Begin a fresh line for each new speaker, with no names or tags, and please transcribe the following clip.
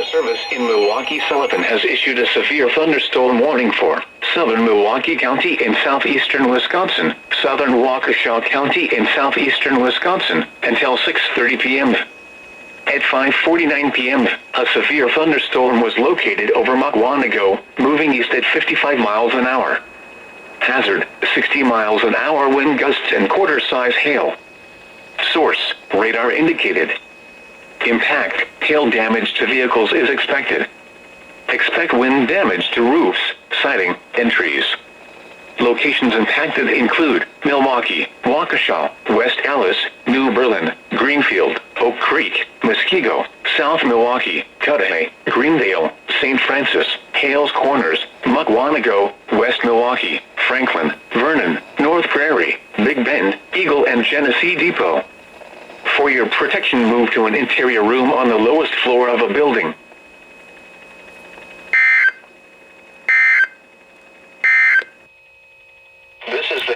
Weather Service in Milwaukee Sullivan has issued a severe thunderstorm warning for southern Milwaukee County in southeastern Wisconsin, southern Waukesha County in southeastern Wisconsin, until 6:30 p.m. At 5:49 p.m., a severe thunderstorm was located over Mukwonago, moving east at 55 miles an hour. Hazard, 60 miles an hour wind gusts and quarter-size hail. Source, radar indicated. Impact, hail damage to vehicles is expected. Expect wind damage to roofs, siding, and trees. Locations impacted include Milwaukee, Waukesha, West Allis, New Berlin, Greenfield, Oak Creek, Muskego, South Milwaukee, Cudahy, Greendale, St. Francis, Hales Corners, Mukwonago, West Milwaukee, Franklin, Vernon, North Prairie, Big Bend, Eagle, and Genesee Depot. For your protection, move to an interior room on the lowest floor of a building.